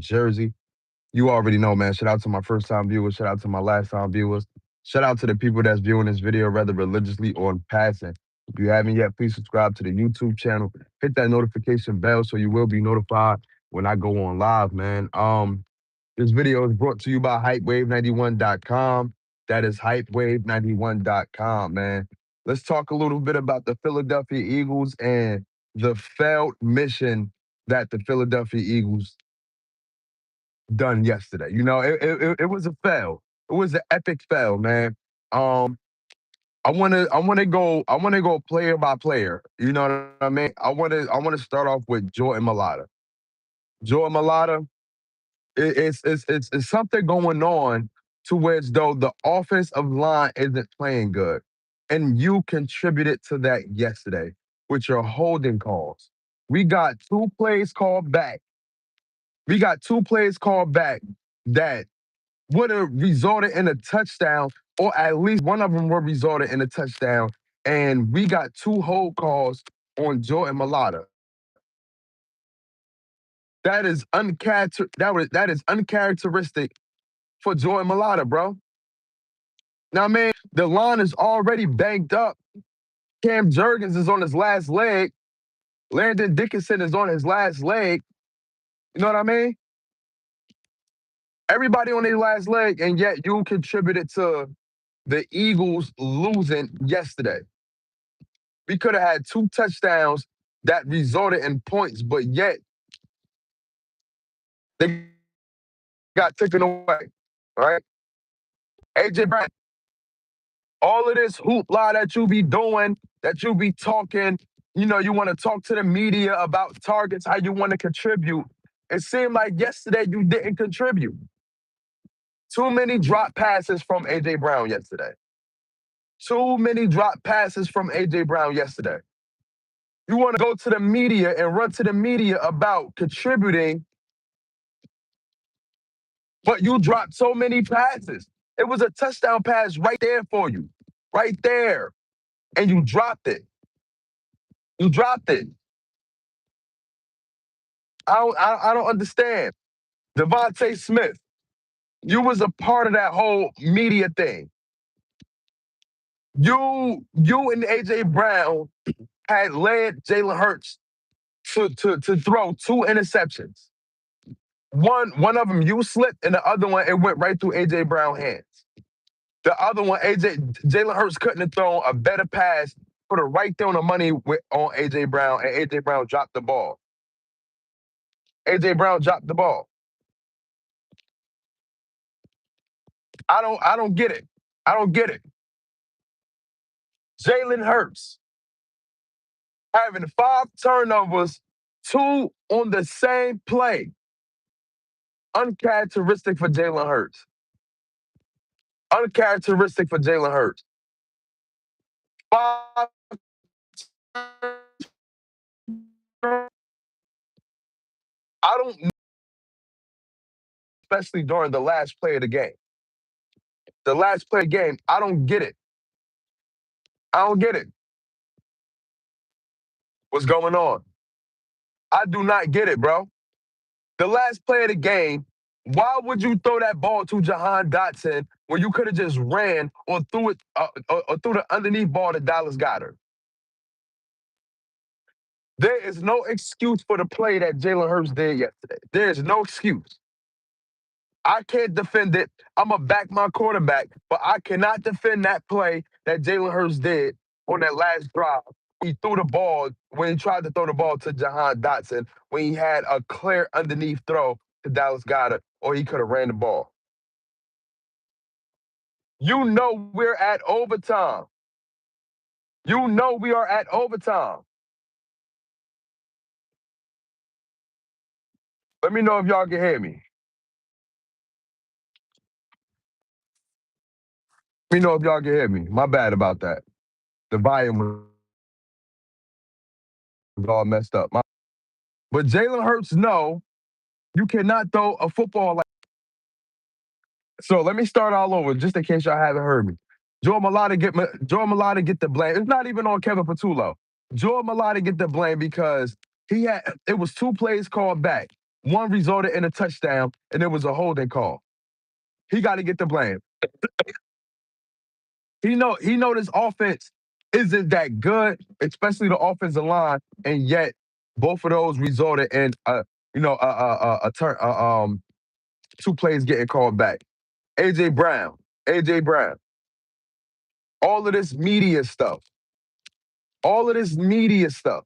Jersey. You already know, man. Shout out to my first time viewers. Shout out to my last time viewers. Shout out to the people that's viewing this video, rather religiously or in passing. If you haven't yet, please subscribe to the YouTube channel. Hit that notification bell so you will be notified when I go on live, man. This video is brought to you by hypewave91.com. That is hypewave91.com, man. Let's talk a little bit about the Philadelphia Eagles and the failed mission that the Philadelphia Eagles done yesterday. You know, it was a fail. It was an epic fail, man. I wanna go player by player. You know what I mean? I wanna start off with Jordan Mailata. Jordan Mailata, it's something going on to where as though the offensive line isn't playing good. And you contributed to that yesterday with your holding calls. We got two plays called back. We got two plays called back that would have resulted in a touchdown, or at least one of them would have resulted in a touchdown. And we got two hold calls on Jordan Mailata. That is uncharacteristic for Jordan Mailata, bro. Now, man, the line is already banked up. Cam Jurgens is on his last leg. Landon Dickinson is on his last leg. You know what I mean? Everybody on their last leg, and yet you contributed to the Eagles losing yesterday. We could have had two touchdowns that resulted in points, but yet they got taken away. All right? AJ Brown, all of this hoopla that you be doing, that you be talking, you want to talk to the media about targets, how you want to contribute. It seemed like yesterday you didn't contribute. Too many drop passes from AJ Brown yesterday. Too many drop passes from AJ Brown yesterday. You want to go to the media and run to the media about contributing, but you dropped so many passes. It was a touchdown pass right there for you, right there, and you dropped it. You dropped it. I don't understand. Devontae Smith, you was a part of that whole media thing. You and AJ Brown had led Jalen Hurts to throw two interceptions. One of them you slipped, and the other one it went right through AJ Brown's hands. The other one, Jalen Hurts couldn't have thrown a better pass, put it right there on the money on AJ Brown, and AJ Brown dropped the ball. AJ Brown dropped the ball. I don't get it. I don't get it. Jalen Hurts having 5 turnovers, 2 on the same play. Uncharacteristic for Jalen Hurts. Uncharacteristic for Jalen Hurts. 5 I don't know, especially during the last play of the game. The last play of the game, I don't get it. I don't get it. What's going on? I do not get it, bro. The last play of the game, why would you throw that ball to Jahan Dotson when you could have just ran or threw it or threw the underneath ball to Dallas Goedert? There is no excuse for the play that Jalen Hurts did yesterday. There is no excuse. I can't defend it. I'm going to back my quarterback, but I cannot defend that play that Jalen Hurts did on that last drive. He threw the ball, when he tried to throw the ball to Jahan Dotson, when he had a clear underneath throw to Dallas Goedert, or he could have ran the ball. You know we're at overtime. You know we are at overtime. Let me know if y'all can hear me. Let me know if y'all can hear me. My bad about that. The volume was all messed up. But Jalen Hurts, no, you cannot throw a football like. So let me start all over, just in case y'all haven't heard me. Jordan Mailata get the blame. It's not even on Kevin Patullo. Jordan Mailata get the blame because it was 2 plays called back. One resulted in a touchdown, and it was a holding call. He got to get the blame. He know this offense isn't that good, especially the offensive line, and yet both of those resulted in a turn two plays getting called back. AJ Brown, AJ Brown, all of this media stuff, all of this media stuff.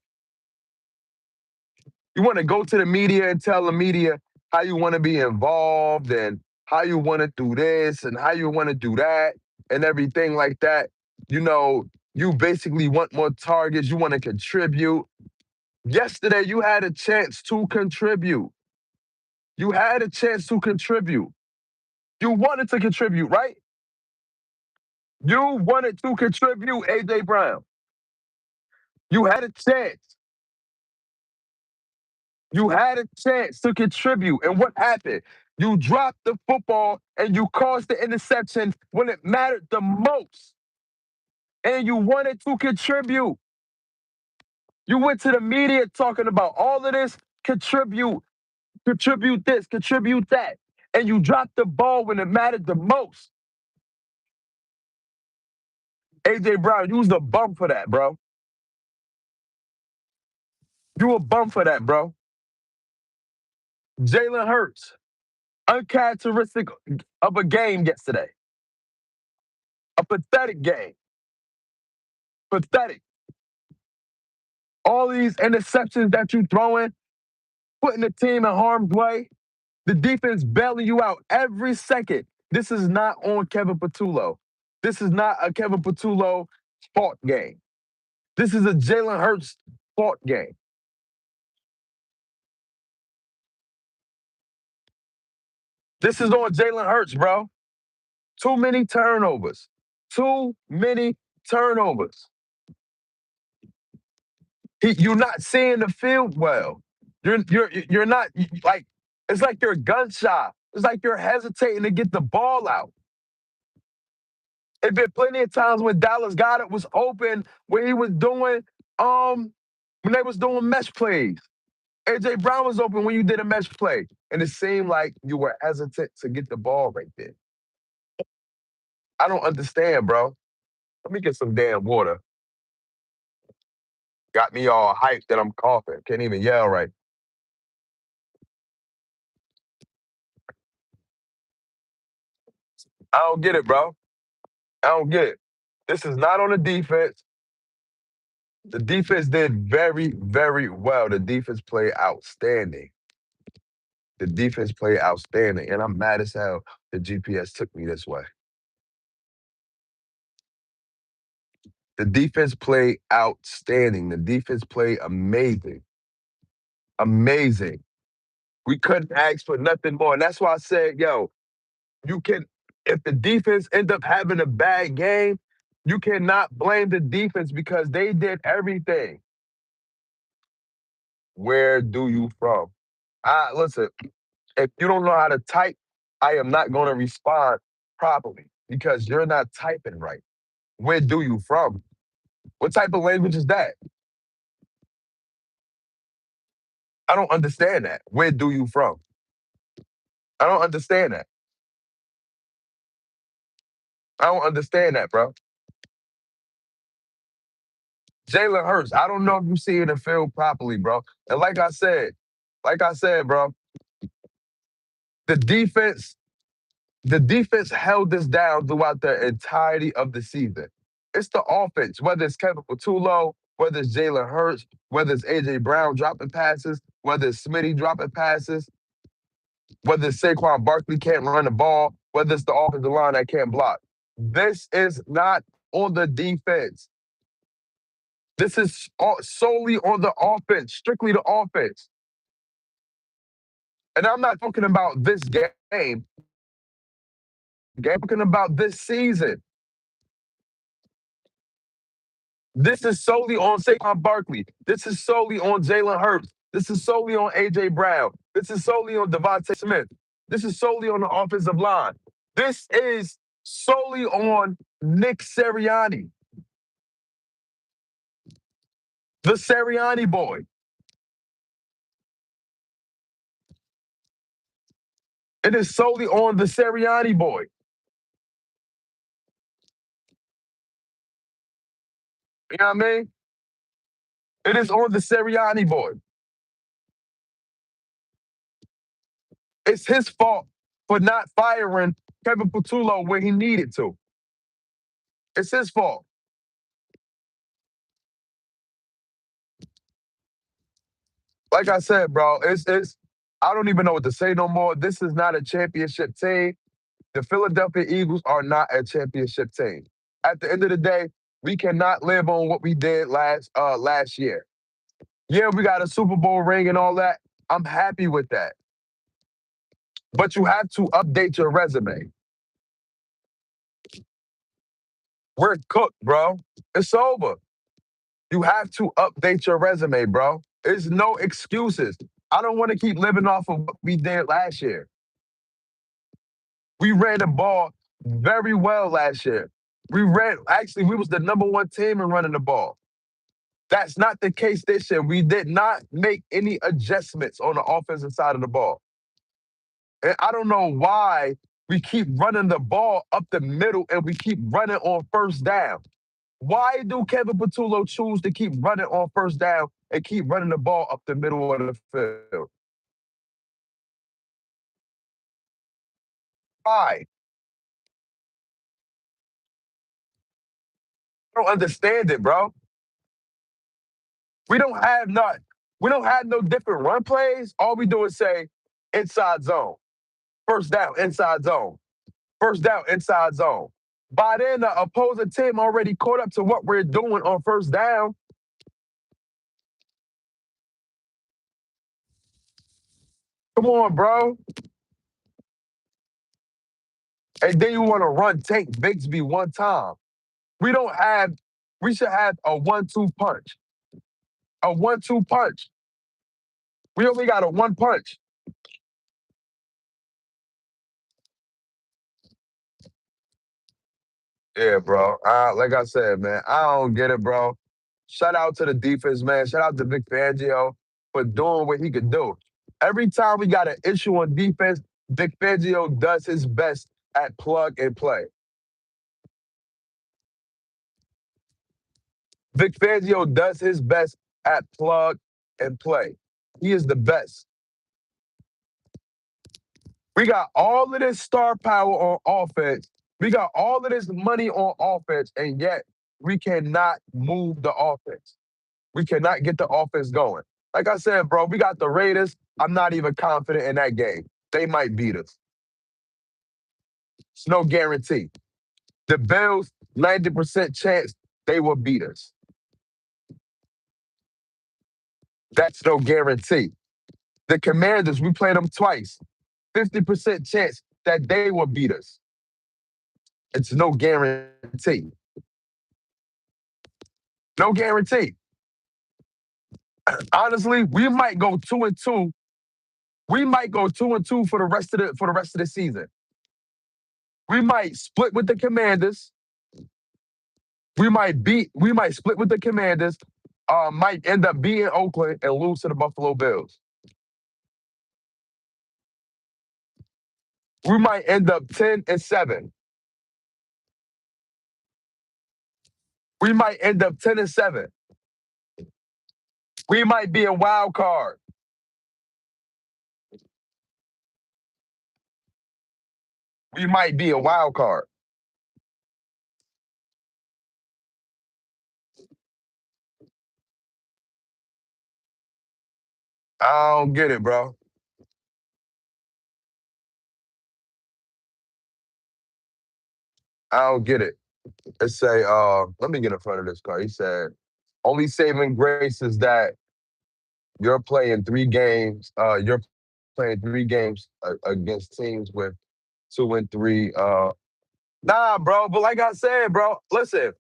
You want to go to the media and tell the media how you want to be involved and how you want to do this and how you want to do that and everything like that. You basically want more targets. You want to contribute. Yesterday, you had a chance to contribute. You had a chance to contribute. You wanted to contribute, right? You wanted to contribute, AJ Brown. You had a chance. You had a chance to contribute. And what happened? You dropped the football and you caused the interception when it mattered the most. And you wanted to contribute. You went to the media talking about all of this, contribute this, contribute that. And you dropped the ball when it mattered the most. AJ Brown, you was a bum for that, bro. You a bum for that, bro. Jalen Hurts, uncharacteristic of a game yesterday. A pathetic game. Pathetic. All these interceptions that you throwing, putting the team in harm's way. The defense bailing you out every second. This is not on Kevin Patullo. This is not a Kevin Patullo fault game. This is a Jalen Hurts fault game. This is on Jalen Hurts, bro. Too many turnovers. Too many turnovers. You're not seeing the field well. You're not like it's like you're gun shy. It's like you're hesitating to get the ball out. There've been plenty of times when Dallas Goedert was open, when he was doing when they was doing mesh plays. AJ Brown was open when you did a mesh play, and it seemed like you were hesitant to get the ball right there. I don't understand, bro. Let me get some damn water. Got me all hyped that I'm coughing. Can't even yell right. I don't get it, bro. I don't get it. This is not on the defense. The defense did very, very well. The defense played outstanding. The defense played outstanding, and I'm mad as hell the GPS took me this way. The defense played outstanding. The defense played amazing. Amazing. We couldn't ask for nothing more. And that's why I said, yo, you can, if the defense end up having a bad game, you cannot blame the defense because they did everything. Where do you from? Listen, if you don't know how to type, I am not going to respond properly because you're not typing right. Where do you from? What type of language is that? I don't understand that. Where do you from? I don't understand that. I don't understand that, bro. Jalen Hurts, I don't know if you see it in the field properly, bro. And like I said, bro, the defense, the defense held this down throughout the entirety of the season. It's the offense, whether it's Kevin Patullo, whether it's Jalen Hurts, whether it's AJ Brown dropping passes, whether it's Smitty dropping passes, whether it's Saquon Barkley can't run the ball, whether it's the offensive line that can't block. This is not on the defense. This is solely on the offense, strictly the offense. And I'm not talking about this game. I'm talking about this season. This is solely on Saquon Barkley. This is solely on Jalen Hurts. This is solely on AJ Brown. This is solely on Devontae Smith. This is solely on the offensive line. This is solely on Nick Sirianni, the Sirianni boy. It is solely on the Sirianni boy. You know what I mean? It is on the Sirianni boy. It's his fault for not firing Kevin Patullo when he needed to. It's his fault. Like I said, bro, it's I don't even know what to say no more. This is not a championship team. The Philadelphia Eagles are not a championship team. At the end of the day, we cannot live on what we did last year. Yeah, we got a Super Bowl ring and all that. I'm happy with that. But you have to update your resume. We're cooked, bro. It's over. You have to update your resume, bro. There's no excuses. I don't want to keep living off of what we did last year. We ran the ball very well last year. Actually, we was the number one team in running the ball. That's not the case this year. We did not make any adjustments on the offensive side of the ball. And I don't know why we keep running the ball up the middle and we keep running on first down. Why do Kevin Patullo choose to keep running on first down and keep running the ball up the middle of the field? Why? I don't understand it, bro. We don't have none. We don't have no different run plays. All we do is say inside zone, first down, inside zone, first down, inside zone. By then, the opposing team already caught up to what we're doing on first down. Come on, bro. And then you want to run Tank Bigsby one time. We don't have, we should have a 1-2 punch. A 1-2 punch. We only got a one punch. Yeah, bro. Like I said, man, I don't get it, bro. Shout out to the defense, man. Shout out to Vic Fangio for doing what he could do. Every time we got an issue on defense, Vic Fangio does his best at plug and play. Vic Fangio does his best at plug and play. He is the best. We got all of this star power on offense. We got all of this money on offense, and yet we cannot move the offense. We cannot get the offense going. Like I said, bro, we got the Raiders. I'm not even confident in that game. They might beat us. It's no guarantee. The Bills, 90% chance they will beat us. That's no guarantee. The Commanders, we played them twice. 50% chance that they will beat us. It's no guarantee. No guarantee. Honestly, we might go 2-2. We might go 2-2 for the rest of the season. We might split with the Commanders. We might split with the Commanders. Might end up beating Oakland and lose to the Buffalo Bills. We might end up 10-7. We might end up 10-7. We might be a wild card. We might be a wild card. I don't get it, bro. I don't get it. It say, let me get in front of this car. He said, only saving grace is that you're playing three games. You're playing three games against teams with 2 and 3. Nah, bro. But like I said, bro, listen,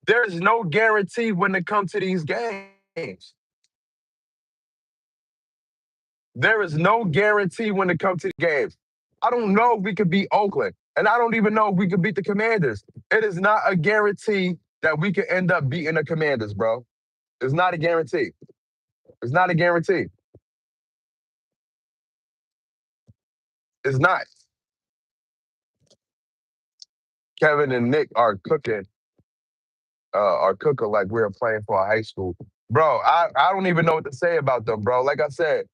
there's no guarantee when it comes to these games. There is no guarantee when it comes to the games. I don't know if we could beat Oakland, and I don't even know if we could beat the Commanders. It is not a guarantee that we could end up beating the Commanders, bro. It's not a guarantee. It's not a guarantee. It's not. Kevin and Nick are cooking like we're playing for a high school. Bro, I don't even know what to say about them, bro. Like I said,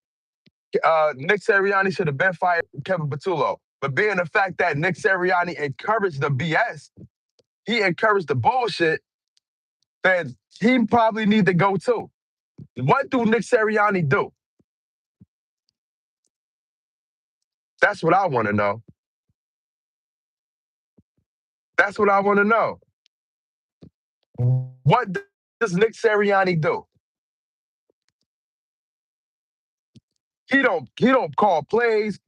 Nick Sirianni should have been fired Kevin Patullo. But being the fact that Nick Sirianni encouraged the BS, he encouraged the bullshit, then he probably need to go too. What do Nick Sirianni do? That's what I want to know. That's what I want to know. What does Nick Sirianni do? He don't call plays.